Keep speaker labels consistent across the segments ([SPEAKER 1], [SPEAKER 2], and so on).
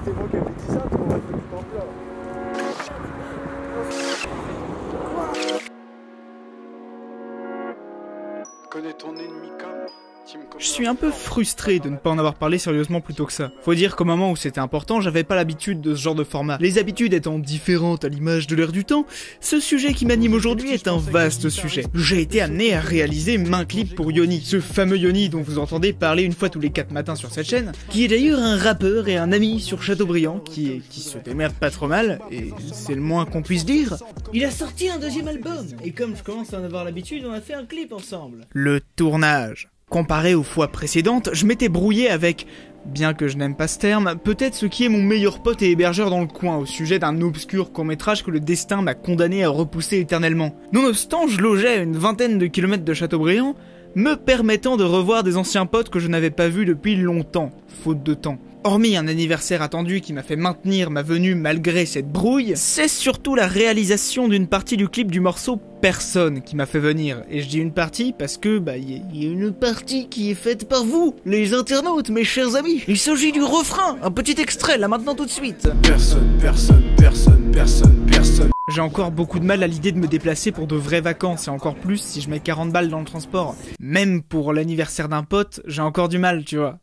[SPEAKER 1] c'était moi qui avais dit ça, tu m'aurais fait du temps là.
[SPEAKER 2] Connais ton ennemi comme...
[SPEAKER 3] Je suis un peu frustré de ne pas en avoir parlé sérieusement plus tôt que ça. Faut dire qu'au moment où c'était important, j'avais pas l'habitude de ce genre de format. Les habitudes étant différentes à l'image de l'air du temps, ce sujet qui m'anime aujourd'hui est un vaste sujet. J'ai été amené à réaliser main clip pour Yoni, ce fameux Yoni dont vous entendez parler une fois tous les 4 matins sur cette chaîne, qui est d'ailleurs un rappeur et un ami sur Chateaubriand, qui se démerde pas trop mal, et c'est le moins qu'on puisse dire. Il a sorti un deuxième album, et comme je commence à en avoir l'habitude, on a fait un clip ensemble. Le tournage. Comparé aux fois précédentes, je m'étais brouillé avec, bien que je n'aime pas ce terme, peut-être ce qui est mon meilleur pote et hébergeur dans le coin au sujet d'un obscur court-métrage que le destin m'a condamné à repousser éternellement. Nonobstant, je logeais à une vingtaine de kilomètres de Chateaubriand, me permettant de revoir des anciens potes que je n'avais pas vus depuis longtemps, faute de temps. Hormis un anniversaire attendu qui m'a fait maintenir ma venue malgré cette brouille, c'est surtout la réalisation d'une partie du clip du morceau Personne qui m'a fait venir. Et je dis une partie parce que, y a une partie qui est faite par vous, les internautes, mes chers amis. Il s'agit du refrain, un petit extrait, là maintenant tout de suite.
[SPEAKER 2] Personne, personne, personne, personne, personne.
[SPEAKER 3] J'ai encore beaucoup de mal à l'idée de me déplacer pour de vraies vacances, et encore plus si je mets 40 balles dans le transport. Même pour l'anniversaire d'un pote, j'ai encore du mal, tu vois.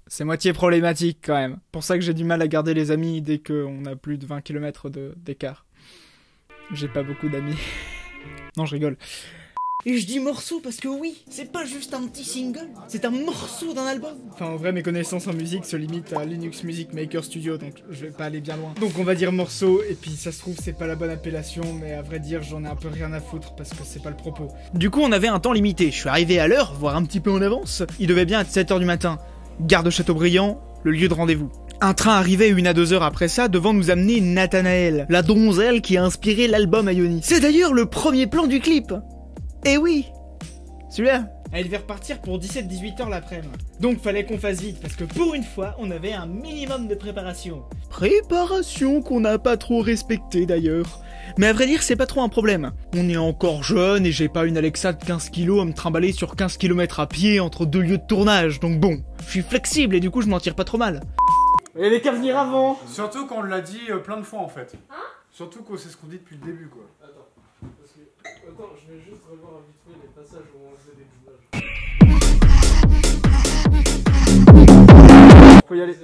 [SPEAKER 3] C'est moitié problématique quand même. Pour ça que j'ai du mal à garder les amis dès qu'on a plus de 20 km d'écart. J'ai pas beaucoup d'amis. Non, je rigole. Et je dis morceau parce que oui, c'est pas juste un petit single, c'est un morceau d'un album. Enfin, en vrai, mes connaissances en musique se limitent à Linux Music Maker Studio, donc je vais pas aller bien loin. Donc on va dire morceau, et puis ça se trouve c'est pas la bonne appellation, mais à vrai dire j'en ai un peu rien à foutre parce que c'est pas le propos. Du coup on avait un temps limité, je suis arrivé à l'heure, voire un petit peu en avance. Il devait bien être 7h du matin. Gare de Chateaubriand, le lieu de rendez-vous. Un train arrivait 1 à 2 heures après ça devant nous amener Nathanaël, la donzelle qui a inspiré l'album à Yoni. C'est d'ailleurs le premier plan du clip. Eh oui, celui-là. Elle devait repartir pour 17-18 heures l'après-midi. Donc fallait qu'on fasse vite, parce que pour une fois, on avait un minimum de préparation. Préparation qu'on n'a pas trop respectée d'ailleurs. Mais à vrai dire, c'est pas trop un problème. On est encore jeune et j'ai pas une Alexa de 15 kilos à me trimballer sur 15 km à pied entre 2 lieux de tournage, donc bon, je suis flexible et du coup je m'en tire pas trop mal. Il y avait qu'à venir avant.
[SPEAKER 1] Surtout qu'on l'a dit plein de fois en fait. Hein? Surtout que c'est ce qu'on dit depuis le début quoi. Attends, je vais juste revoir vite fait les passages où on faisait des doublages. Faut y aller.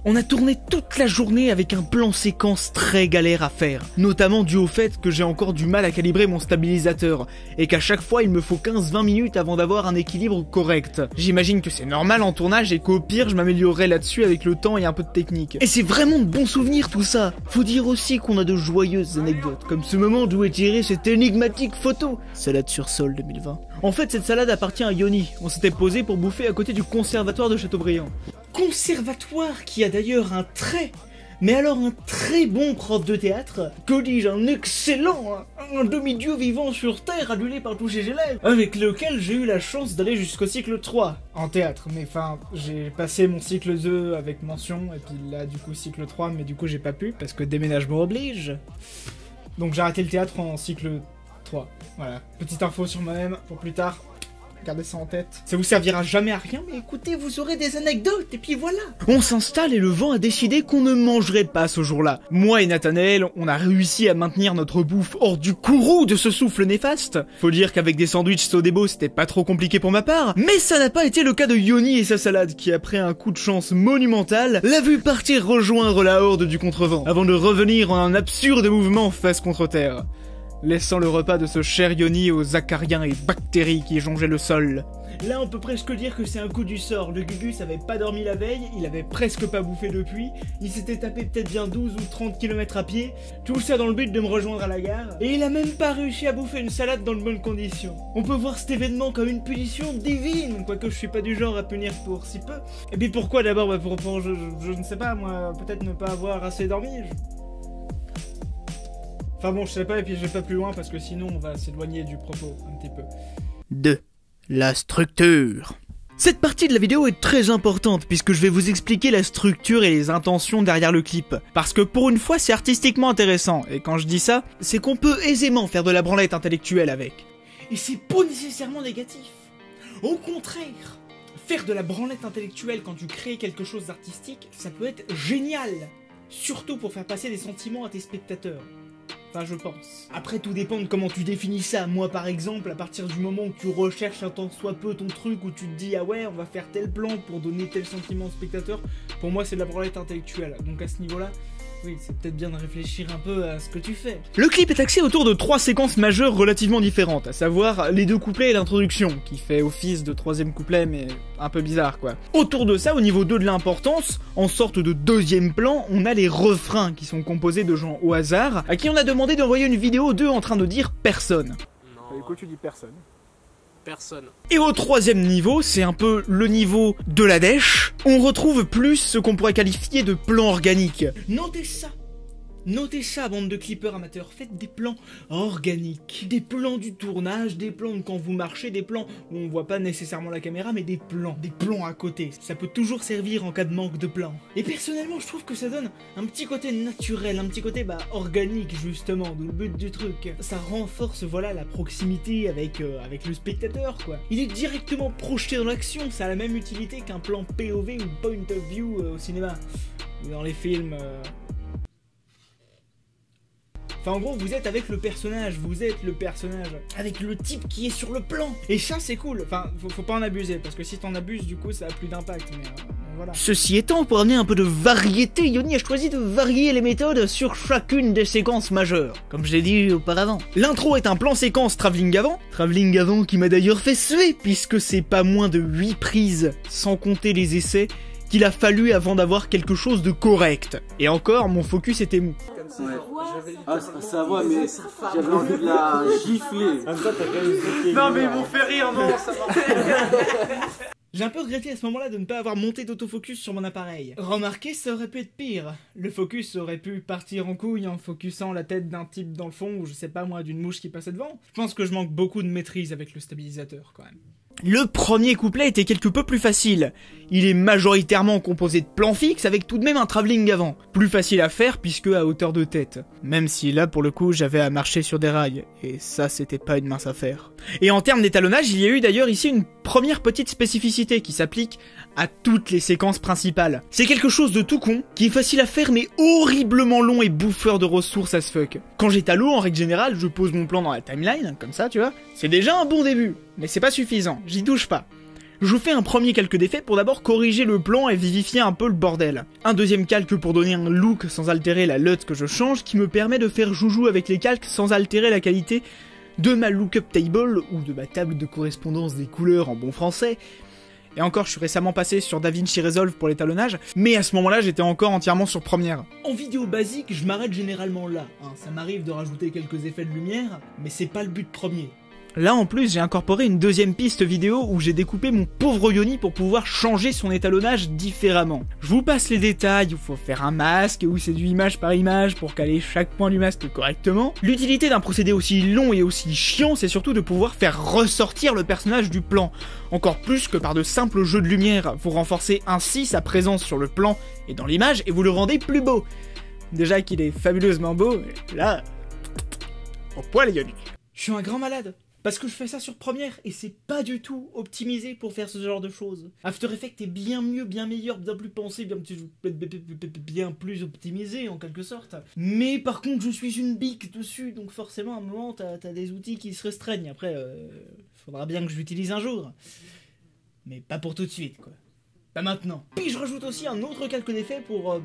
[SPEAKER 3] On a tourné toute la journée avec un plan séquence très galère à faire, notamment dû au fait que j'ai encore du mal à calibrer mon stabilisateur, et qu'à chaque fois il me faut 15-20 minutes avant d'avoir un équilibre correct. J'imagine que c'est normal en tournage et qu'au pire je m'améliorerai là-dessus avec le temps et un peu de technique. Et c'est vraiment de bons souvenirs tout ça. Faut dire aussi qu'on a de joyeuses anecdotes, comme ce moment d'où est tirée cette énigmatique photo. Salade sur sol 2020. En fait cette salade appartient à Yoni, on s'était posé pour bouffer à côté du conservatoire de Chateaubriand. Conservatoire qui a d'ailleurs un très bon prof de théâtre, que dis-je, un excellent, un demi-dieu vivant sur terre adulé par tous ses élèves, avec lequel j'ai eu la chance d'aller jusqu'au cycle 3 en théâtre, mais enfin j'ai passé mon cycle 2 avec mention, et puis là du coup cycle 3, mais du coup j'ai pas pu parce que déménagement oblige, donc j'ai arrêté le théâtre en cycle 3, voilà, petite info sur moi-même pour plus tard. Gardez ça en tête. Ça vous servira jamais à rien, mais écoutez, vous aurez des anecdotes, et puis voilà. On s'installe et le vent a décidé qu'on ne mangerait pas ce jour-là. Moi et Nathanaël, on a réussi à maintenir notre bouffe hors du courroux de ce souffle néfaste. Faut dire qu'avec des sandwichs Sodebo, c'était pas trop compliqué pour ma part, mais ça n'a pas été le cas de Yoni et sa salade, qui après un coup de chance monumental, l'a vu partir rejoindre la horde du contrevent, avant de revenir en un absurde mouvement face contre terre, laissant le repas de ce cher Yoni aux acariens et bactéries qui jongeaient le sol. Là, on peut presque dire que c'est un coup du sort. Le Gugus avait pas dormi la veille, il avait presque pas bouffé depuis, il s'était tapé peut-être bien 12 ou 30 km à pied, tout ça dans le but de me rejoindre à la gare, et il a même pas réussi à bouffer une salade dans de bonnes conditions. On peut voir cet événement comme une punition divine, quoique je suis pas du genre à punir pour si peu. Et puis pourquoi d'abord? Pour je ne sais pas, moi, peut-être ne pas avoir assez dormi. Enfin bon, je sais pas, et puis je vais pas plus loin parce que sinon on va s'éloigner du propos un petit peu. 2. La structure. Cette partie de la vidéo est très importante puisque je vais vous expliquer la structure et les intentions derrière le clip. Parce que pour une fois c'est artistiquement intéressant, et quand je dis ça, c'est qu'on peut aisément faire de la branlette intellectuelle avec. Et c'est pas nécessairement négatif. Au contraire, Faire de la branlette intellectuelle quand tu crées quelque chose d'artistique, ça peut être génial. Surtout pour faire passer des sentiments à tes spectateurs. Enfin, je pense. Après, tout dépend de comment tu définis ça. Moi, par exemple, à partir du moment où tu recherches un tant soit peu ton truc, où tu te dis, ah ouais, on va faire tel plan pour donner tel sentiment au spectateur, pour moi, c'est de la branlette intellectuelle. Donc à ce niveau-là, oui, c'est peut-être bien de réfléchir un peu à ce que tu fais. Le clip est axé autour de 3 séquences majeures relativement différentes, à savoir les 2 couplets et l'introduction, qui fait office de 3ème couplet, mais un peu bizarre quoi. Autour de ça, au niveau 2 de l'importance, en sorte de 2ème plan, on a les refrains qui sont composés de gens au hasard, à qui on a demandé d'envoyer une vidéo d'eux en train de dire personne.
[SPEAKER 1] Non. Écoute, tu dis personne. Personne.
[SPEAKER 3] Et au 3ème niveau, c'est un peu le niveau de la dèche, on retrouve plus ce qu'on pourrait qualifier de plan organique. Notez ça, bande de clippers amateurs, faites des plans organiques. Des plans du tournage, des plans de quand vous marchez, des plans où on voit pas nécessairement la caméra, mais des plans à côté. Ça peut toujours servir en cas de manque de plans. Et personnellement, je trouve que ça donne un petit côté naturel, un petit côté organique justement, d'où le but du truc. Ça renforce, voilà, la proximité avec le spectateur, quoi. Il est directement projeté dans l'action, ça a la même utilité qu'un plan POV ou point of view au cinéma. Ou dans les films... Enfin, en gros, vous êtes avec le personnage, avec le type qui est sur le plan. Et ça, c'est cool. Enfin, faut pas en abuser, parce que si t'en abuses, du coup, ça a plus d'impact. Mais voilà. Ceci étant, pour amener un peu de variété, Yoni a choisi de varier les méthodes sur chacune des séquences majeures, comme je l'ai dit auparavant. L'intro est un plan séquence travelling avant qui m'a d'ailleurs fait suer, puisque c'est pas moins de 8 prises, sans compter les essais, qu'il a fallu avant d'avoir quelque chose de correct. Et encore, mon focus était mou.
[SPEAKER 4] Ouais. Ah, ça va, mais j'avais envie de la gifler.
[SPEAKER 1] Non, mais ils m'ont fait rire, non, ça va.
[SPEAKER 3] J'ai un peu regretté à ce moment-là de ne pas avoir monté d'autofocus sur mon appareil. Remarquez, ça aurait pu être pire. Le focus aurait pu partir en couille en focusant la tête d'un type dans le fond, ou je sais pas moi, d'une mouche qui passait devant. Je pense que je manque beaucoup de maîtrise avec le stabilisateur, quand même. Le premier couplet était quelque peu plus facile. Il est majoritairement composé de plans fixes avec tout de même un travelling avant. Plus facile à faire puisque à hauteur de tête. Même si là pour le coup j'avais à marcher sur des rails. Et ça c'était pas une mince affaire. Et en termes d'étalonnage, il y a eu d'ailleurs ici une première petite spécificité qui s'applique à toutes les séquences principales. C'est quelque chose de tout con, qui est facile à faire mais horriblement long et bouffeur de ressources as fuck. Quand j'étalo, en règle générale, je pose mon plan dans la timeline, comme ça tu vois. C'est déjà un bon début, mais c'est pas suffisant, j'y touche pas. Je vous fais un premier calque d'effet pour d'abord corriger le plan et vivifier un peu le bordel. Un deuxième calque pour donner un look sans altérer la LUT que je change, qui me permet de faire joujou avec les calques sans altérer la qualité de ma lookup table, ou de ma table de correspondance des couleurs en bon français. Et encore, je suis récemment passé sur DaVinci Resolve pour l'étalonnage, mais à ce moment-là, j'étais encore entièrement sur Premiere. En vidéo basique, je m'arrête généralement là. Ça m'arrive de rajouter quelques effets de lumière, mais c'est pas le but premier. Là en plus j'ai incorporé une deuxième piste vidéo où j'ai découpé mon pauvre Yoni pour pouvoir changer son étalonnage différemment. Je vous passe les détails, il faut faire un masque où c'est du image par image pour caler chaque point du masque correctement. L'utilité d'un procédé aussi long et aussi chiant, c'est surtout de pouvoir faire ressortir le personnage du plan. Encore plus que par de simples jeux de lumière, vous renforcez ainsi sa présence sur le plan et dans l'image et vous le rendez plus beau. Déjà qu'il est fabuleusement beau, mais là... au poil Yoni. Je suis un grand malade. Parce que je fais ça sur Premiere et c'est pas du tout optimisé pour faire ce genre de choses. After Effects est bien mieux, bien meilleur, bien plus pensé, bien plus optimisé en quelque sorte. Mais par contre je suis une bique dessus, donc forcément à un moment t'as des outils qui se restreignent. Après faudra bien que je l'utilise un jour. Mais pas pour tout de suite quoi. Pas maintenant. Puis je rajoute aussi un autre calque d'effets pour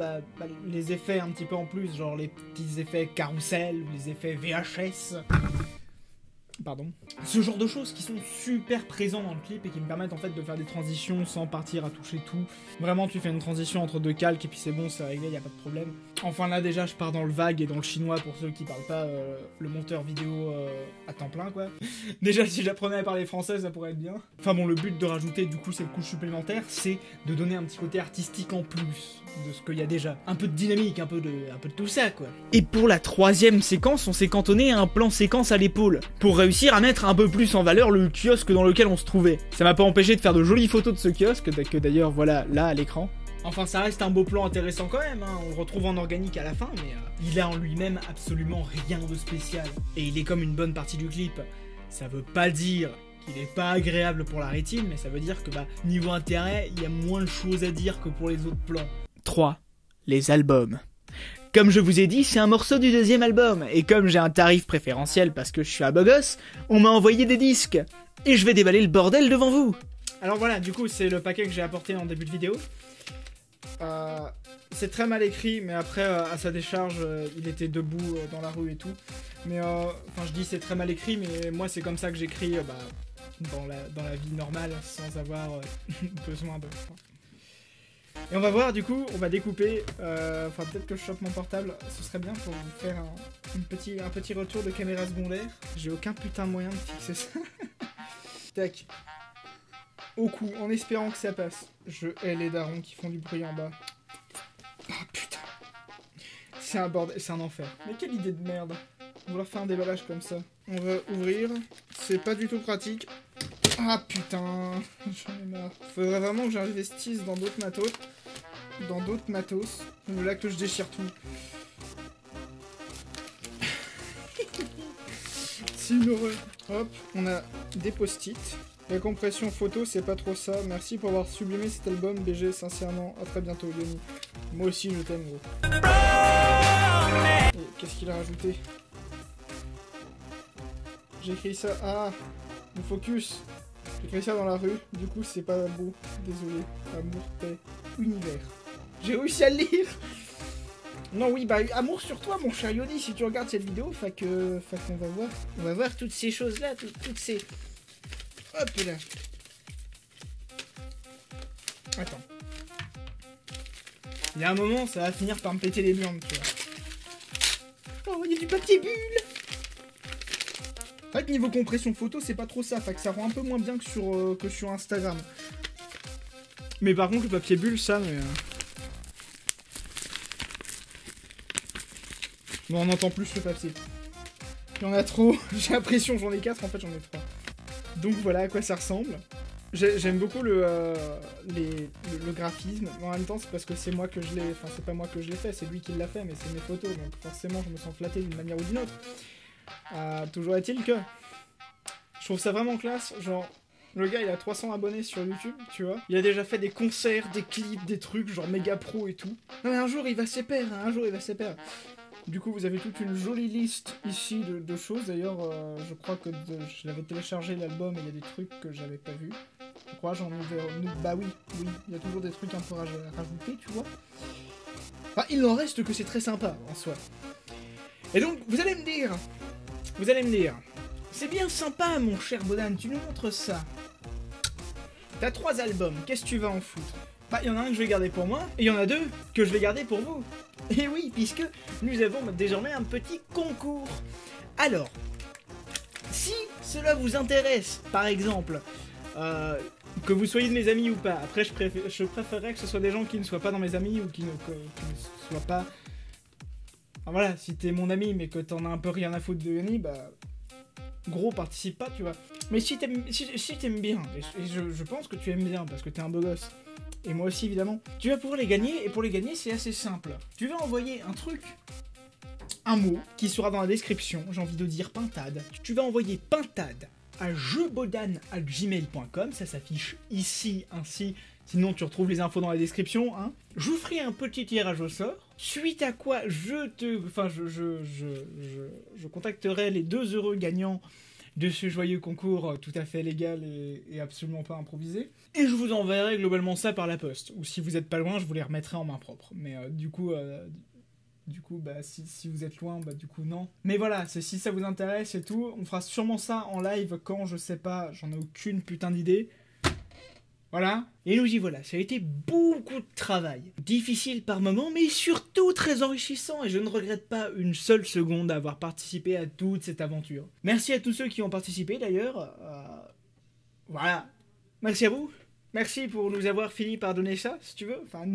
[SPEAKER 3] les effets un petit peu en plus, genre les petits effets carrousel, les effets VHS. Pardon. Ce genre de choses qui sont super présents dans le clip et qui me permettent en fait de faire des transitions sans partir à toucher tout. Vraiment tu fais une transition entre deux calques et puis c'est bon, c'est réglé, y a pas de problème. Enfin là déjà je pars dans le vague et dans le chinois pour ceux qui parlent pas le monteur vidéo à temps plein quoi. Déjà si j'apprenais à parler français ça pourrait être bien. Enfin bon, le but de rajouter du coup cette couche supplémentaire c'est de donner un petit côté artistique en plus de ce qu'il y a déjà. Un peu de dynamique, un peu de tout ça quoi. Et pour la troisième séquence on s'est cantonné à un plan séquence à l'épaule pour réussir à mettre un peu plus en valeur le kiosque dans lequel on se trouvait. Ça m'a pas empêché de faire de jolies photos de ce kiosque, que d'ailleurs voilà là à l'écran. Enfin ça reste un beau plan intéressant quand même, hein. On le retrouve en organique à la fin, mais il a en lui-même absolument rien de spécial. Et il est comme une bonne partie du clip. Ça veut pas dire qu'il est pas agréable pour la rétine, mais ça veut dire que niveau intérêt, il y a moins de choses à dire que pour les autres plans. 3. Les albums. Comme je vous ai dit, c'est un morceau du deuxième album, et comme j'ai un tarif préférentiel parce que je suis un beau gosse, on m'a envoyé des disques, et je vais déballer le bordel devant vous. Alors voilà, du coup, c'est le paquet que j'ai apporté en début de vidéo. C'est très mal écrit, mais après, à sa décharge, il était debout dans la rue et tout. Mais, enfin, je dis c'est très mal écrit, mais moi, c'est comme ça que j'écris dans la vie normale, sans avoir besoin de... Et on va voir, du coup, on va découper, enfin peut-être que je chope mon portable, ce serait bien pour vous faire un petit retour de caméra secondaire. J'ai aucun putain de moyen de fixer ça. Tac. Au cou, en espérant que ça passe. Je hais les darons qui font du bruit en bas. Ah putain. C'est un bordel, c'est un enfer. Mais quelle idée de merde. On leur fait un déballage comme ça. On va ouvrir, c'est pas du tout pratique. Ah putain, j'en ai marre. Faudrait vraiment que j'investisse dans d'autres matos. Là que je déchire tout. C'est une horreur. Hop, on a des post-it. La compression photo, c'est pas trop ça. Merci pour avoir sublimé cet album, BG, sincèrement. À très bientôt, Yoni. Moi aussi, je t'aime, gros. Et qu'est-ce qu'il a rajouté? J'ai écrit ça. Ah, le focus. J'ai écrit ça dans la rue. Du coup, c'est pas beau. Désolé. Amour, paix, univers. J'ai réussi à le lire. Non, oui, amour sur toi, mon cher Yoni, si tu regardes cette vidéo, fait qu'on va voir. On va voir toutes ces choses-là, toutes ces... Hop là. Attends. Il y a un moment, ça va finir par me péter les burnes, tu vois. Oh, il y a du papier bulle. En fait, niveau compression photo, c'est pas trop ça. Fait que ça rend un peu moins bien que sur Instagram. Mais par contre, le papier bulle, ça, mais... Bon, on entend plus le papier. Il y en a trop. J'ai l'impression, j'en ai 4, en fait, j'en ai 3. Donc voilà à quoi ça ressemble. J'aime beaucoup le graphisme. En même temps, c'est parce que c'est moi que je l'ai... Enfin, c'est pas moi que je l'ai fait, c'est lui qui l'a fait, mais c'est mes photos. Donc forcément, je me sens flatté d'une manière ou d'une autre. Toujours est-il que... Je trouve ça vraiment classe. Genre, le gars, il a 300 abonnés sur YouTube, tu vois. Il a déjà fait des concerts, des clips, des trucs, genre méga pro et tout. Non mais un jour, il va s'épaire, hein, un jour, il va s'épaire. Du coup, vous avez toute une jolie liste ici de choses. D'ailleurs, je crois que je l'avais téléchargé l'album et il y a des trucs que j'avais pas vus. Je crois, j'en ai... Bah oui, il y a toujours des trucs un peu à rajouter, tu vois. Enfin, il n'en reste que c'est très sympa, en soi. Et donc, vous allez me dire, c'est bien sympa, mon cher Bodan, tu nous montres ça. T'as 3 albums, qu'est-ce que tu vas en foutre? Bah, il y en a un que je vais garder pour moi, et il y en a 2 que je vais garder pour vous. Et oui, puisque nous avons désormais un petit concours. Alors, si cela vous intéresse, par exemple, que vous soyez de mes amis ou pas, après je préférerais que ce soit des gens qui ne soient pas dans mes amis ou qui ne soient pas... Enfin, voilà, si t'es mon ami mais que t'en as un peu rien à foutre de Yoni, bah... Gros, participe pas, tu vois. Mais si t'aimes bien, et je pense que tu aimes bien parce que t'es un beau gosse, et moi aussi évidemment, tu vas pouvoir les gagner, et pour les gagner c'est assez simple. Tu vas envoyer un truc, un mot, qui sera dans la description, j'ai envie de dire pintade. Tu vas envoyer pintade à jebodan@gmail.com, ça s'affiche ici, ainsi, sinon tu retrouves les infos dans la description, hein. Je vous ferai un petit tirage au sort, suite à quoi je contacterai les 2 heureux gagnants de ce joyeux concours tout à fait légal et absolument pas improvisé. Et je vous enverrai globalement ça par la poste. Ou si vous êtes pas loin, je vous les remettrai en main propre. Mais du coup, bah, si vous êtes loin, bah du coup non. Mais voilà, si ça vous intéresse et tout, on fera sûrement ça en live quand, je sais pas, j'en ai aucune putain d'idée. Voilà. Et nous y voilà, ça a été beaucoup de travail. Difficile par moments, mais surtout très enrichissant, et je ne regrette pas une seule seconde d'avoir participé à toute cette aventure. Merci à tous ceux qui ont participé d'ailleurs. Voilà. Merci à vous. Merci pour nous avoir fini par donner ça, si tu veux. Enfin,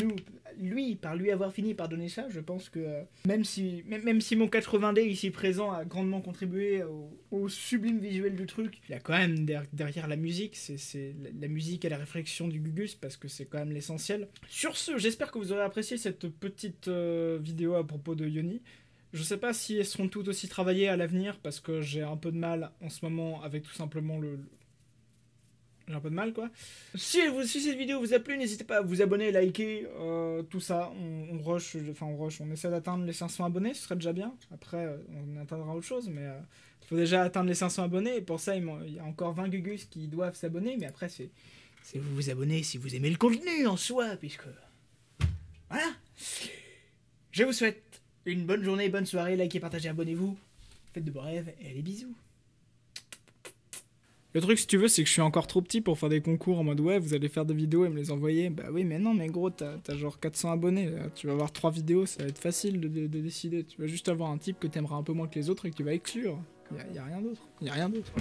[SPEAKER 3] par lui avoir fini par donner ça, je pense que même si mon 80D ici présent a grandement contribué au sublime visuel du truc, il y a quand même derrière la musique, c'est la musique et la réflexion du Gugus, parce que c'est quand même l'essentiel. Sur ce, j'espère que vous aurez apprécié cette petite vidéo à propos de Yoni. Je sais pas si elles seront toutes aussi travaillées à l'avenir, parce que j'ai un peu de mal en ce moment avec tout simplement J'ai un peu de mal quoi. Si cette vidéo vous a plu, n'hésitez pas à vous abonner, liker, tout ça. On essaie d'atteindre les 500 abonnés, ce serait déjà bien. Après, on atteindra autre chose, mais il faut déjà atteindre les 500 abonnés. Et pour ça, il y a encore 20 gugus qui doivent s'abonner, mais après, c'est vous abonner si vous aimez le contenu en soi, puisque... Voilà. Je vous souhaite une bonne journée, bonne soirée, likez, partagez, abonnez-vous. Faites de beaux rêves et allez bisous. Le truc, si tu veux, c'est que je suis encore trop petit pour faire des concours en mode ouais, vous allez faire des vidéos et me les envoyer. Bah oui, mais non, mais gros, t'as genre 400 abonnés. Là. Tu vas avoir 3 vidéos, ça va être facile de décider. Tu vas juste avoir un type que t'aimeras un peu moins que les autres et que tu vas exclure. Y a rien d'autre.